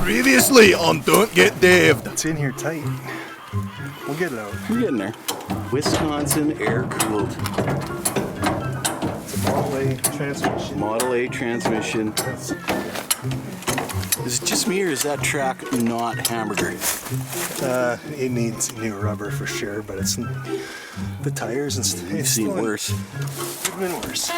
Previously on Don't Get Daved. It's in here tight. We'll get it out. We're getting there. Wisconsin air-cooled. It's a Model A transmission. Model A transmission. Is it just me, or is that track not hamburger? It needs new rubber for sure, but it's the tires and stuff. I've seen worse. Could have been worse.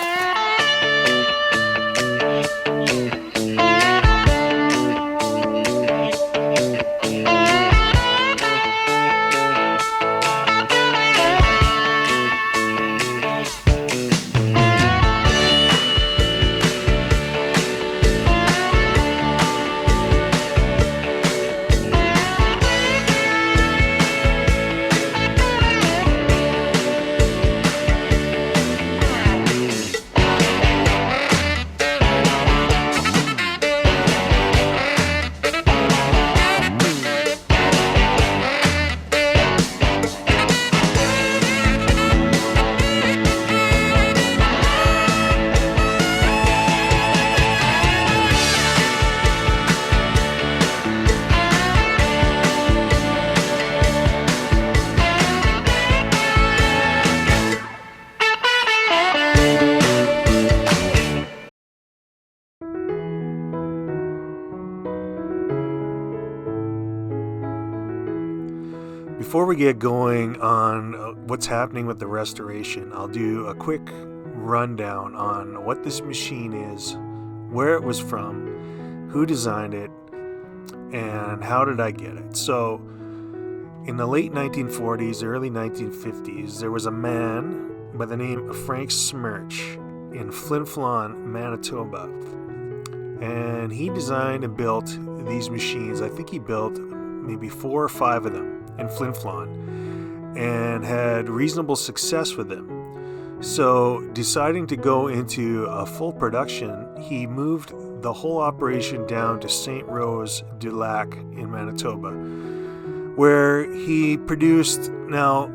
Before we get going on what's happening with the restoration, I'll do a quick rundown on what this machine is, where it was from, who designed it, and how did I get it. So, in the late 1940s, early 1950s, there was a man by the name of Frank Smirch in Flin Flon, Manitoba. And he designed and built these machines. I think he built maybe 4 or 5 of them in Flin Flon and had reasonable success with them. So, deciding to go into a full production, he moved the whole operation down to St. Rose du Lac in Manitoba, where he produced, now,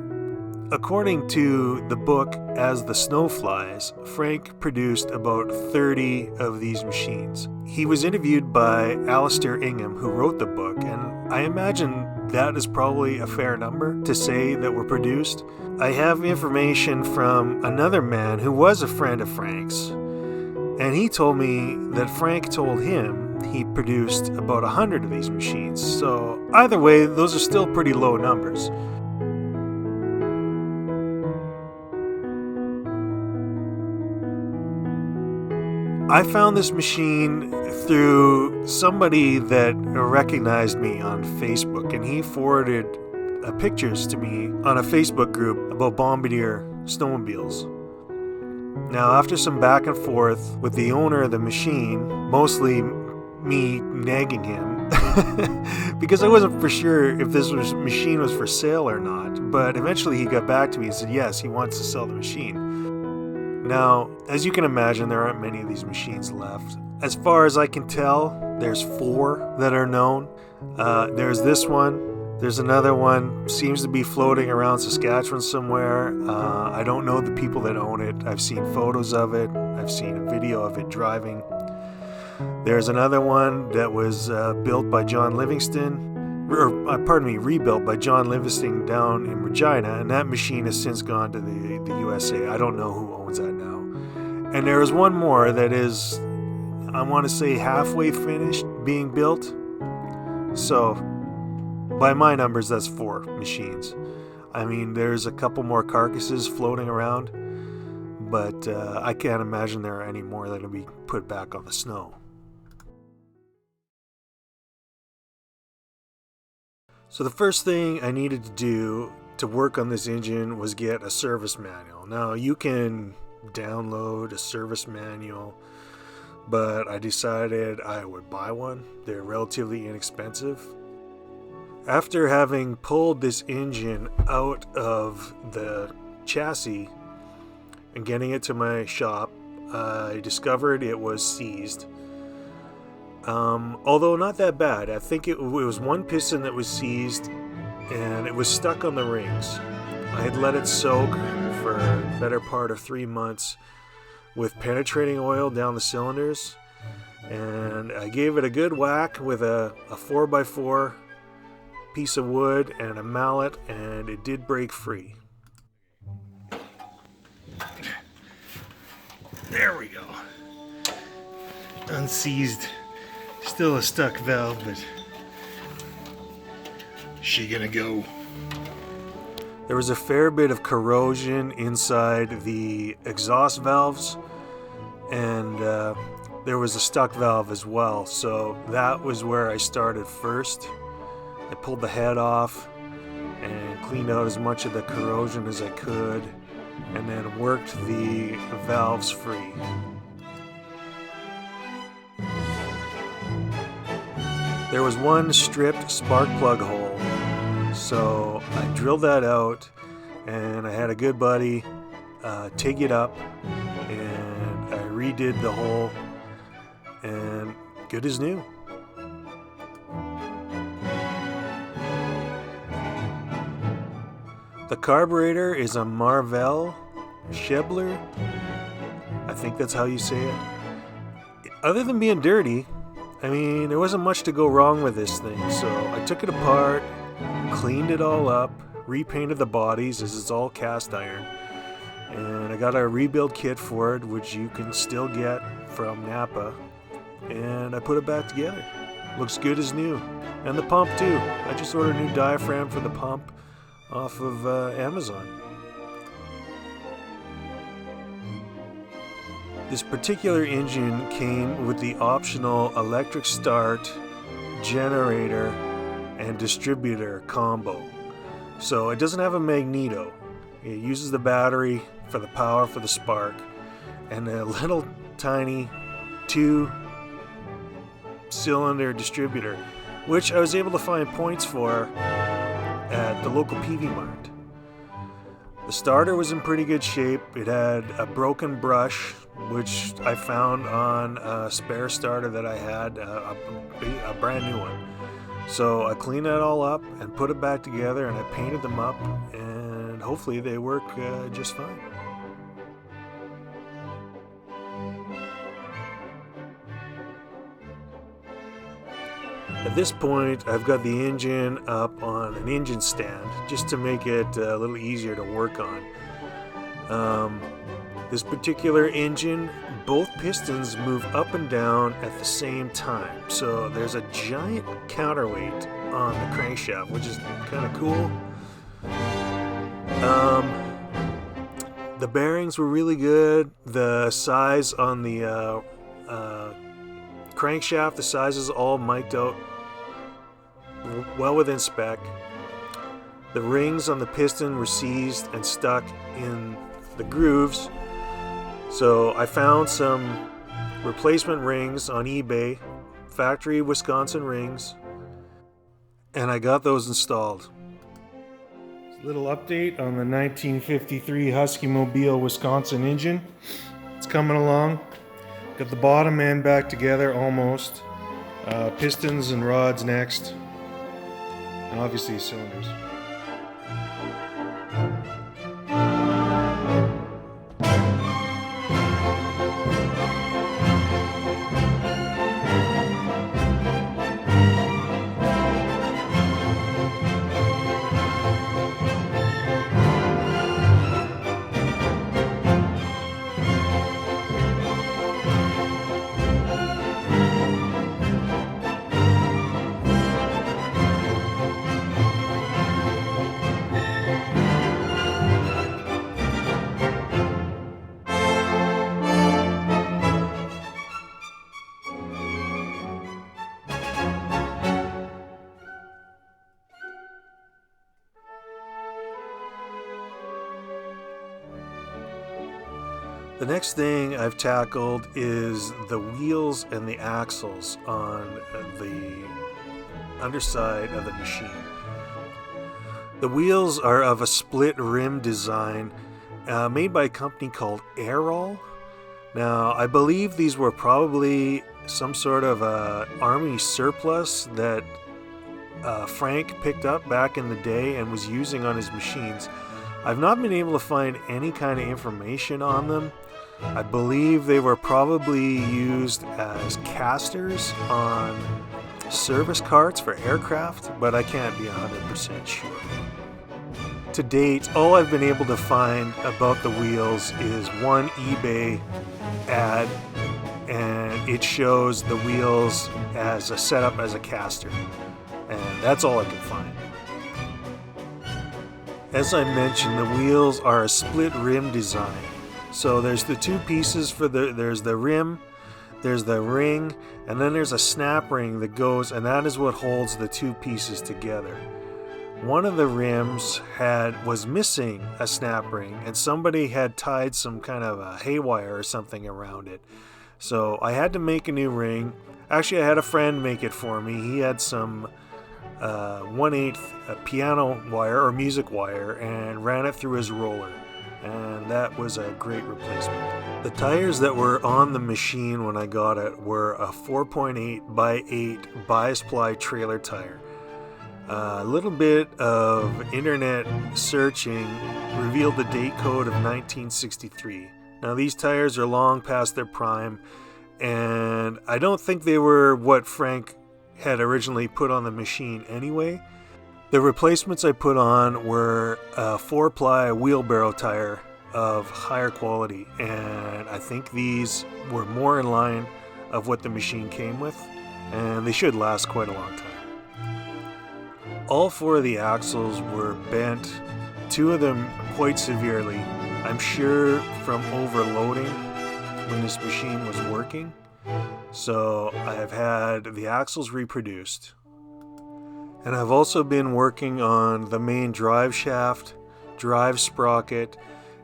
according to the book As the Snow Flies, Frank produced about 30 of these machines. He was interviewed by Alistair Ingham, who wrote the book, and I imagine that is probably a fair number to say that were produced. I have information from another man who was a friend of Frank's, and he told me that Frank told him he produced about 100 of these machines. So either way, those are still pretty low numbers. I found this machine through somebody that recognized me on Facebook, and he forwarded pictures to me on a Facebook group about Bombardier snowmobiles. Now, after some back and forth with the owner of the machine, mostly me nagging him, because I wasn't for sure if this machine was for sale or not, but eventually he got back to me and said yes, he wants to sell the machine. Now, as you can imagine, there aren't many of these machines left. As far as I can tell, there's 4 that are known. There's this one. There's another one, seems to be floating around Saskatchewan somewhere. I don't know the people that own it. I've seen photos of it. I've seen a video of it driving. There's another one that was built by John Livingston, rebuilt by John Livingston down in Regina, and that machine has since gone to the USA. I don't know who owns that now. And there is one more that is, I want to say, halfway finished being built. So, by my numbers, that's 4 machines. I mean, there's a couple more carcasses floating around, but I can't imagine there are any more that will be put back on the snow. So the first thing I needed to do to work on this engine was get a service manual. Now, you can download a service manual, but I decided I would buy one. They're relatively inexpensive. After having pulled this engine out of the chassis and getting it to my shop, I discovered it was seized. Although not that bad. I think it was one piston that was seized and it was stuck on the rings. I had let it soak for the better part of 3 months with penetrating oil down the cylinders, and I gave it a good whack with a 4x4 piece of wood and a mallet, and it did break free. There we go. Unseized. Still a stuck valve, but She gonna go? there was a fair bit of corrosion inside the exhaust valves, and there was a stuck valve as well, so that was where I started first. I pulled the head off and cleaned out as much of the corrosion as I could, and then worked the valves free. There was one stripped spark plug hole, so I drilled that out, and I had a good buddy take it up, and I redid the hole, and good as new. The carburetor is a Marvell Schebler. I think that's how you say it. Other than being dirty, I mean, there wasn't much to go wrong with this thing, so I took it apart, cleaned it all up, repainted the bodies as it's all cast iron, and I got a rebuild kit for it, which you can still get from Napa, and I put it back together. Looks good as new. And the pump too. I just ordered a new diaphragm for the pump off of Amazon. This particular engine came with the optional electric start, generator, and distributor combo. So it doesn't have a magneto. It uses the battery for the power for the spark, and a little tiny 2-cylinder distributor, which I was able to find points for at the local PV Mart. The starter was in pretty good shape. It had a broken brush, which I found on a spare starter that I had, a brand new one. So I cleaned that all up and put it back together, and I painted them up, and hopefully they work just fine. At this point, I've got the engine up on an engine stand just to make it a little easier to work on. This particular engine, both pistons move up and down at the same time. So there's a giant counterweight on the crankshaft, which is kind of cool. The bearings were really good. The size on the crankshaft, the size is all mic'd out well within spec. The rings on the piston were seized and stuck in the grooves. So I found some replacement rings on eBay, factory Wisconsin rings, and I got those installed. A little update on the 1953 Huskymobile Wisconsin engine. It's coming along. Got the bottom end back together almost. Pistons and rods next. And obviously cylinders. The next thing I've tackled is the wheels and the axles on the underside of the machine. The wheels are of a split rim design made by a company called Aerol. Now, I believe these were probably some sort of army surplus that Frank picked up back in the day and was using on his machines. I've not been able to find any kind of information on them. I believe they were probably used as casters on service carts for aircraft, but I can't be 100% sure. To date, all I've been able to find about the wheels is one eBay ad, and it shows the wheels as a setup as a caster, and that's all I can find. As I mentioned, the wheels are a split rim design. So there's the two pieces for there's the rim, there's the ring, and then there's a snap ring that goes, and that is what holds the two pieces together. One of the rims was missing a snap ring, and somebody had tied some kind of a haywire or something around it. So I had to make a new ring. Actually, I had a friend make it for me. He had some 1/8 piano wire or music wire and ran it through his roller, and that was a great replacement. The tires that were on the machine when I got it were a 4.8 by 8 bias ply trailer tire. A little bit of internet searching revealed the date code of 1963. Now these tires are long past their prime, and I don't think they were what Frank had originally put on the machine anyway. The replacements I put on were a 4-ply wheelbarrow tire of higher quality, and I think these were more in line of what the machine came with, and they should last quite a long time. All 4 of the axles were bent, 2 of them quite severely, I'm sure from overloading when this machine was working. So I've had the axles reproduced, and I've also been working on the main drive shaft, drive sprocket,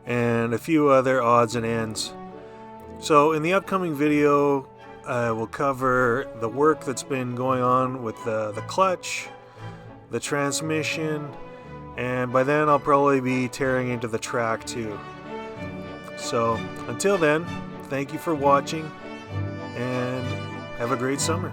and a few other odds and ends. So in the upcoming video, I will cover the work that's been going on with the clutch, the transmission, and by then I'll probably be tearing into the track too. So until then, thank you for watching, and have a great summer.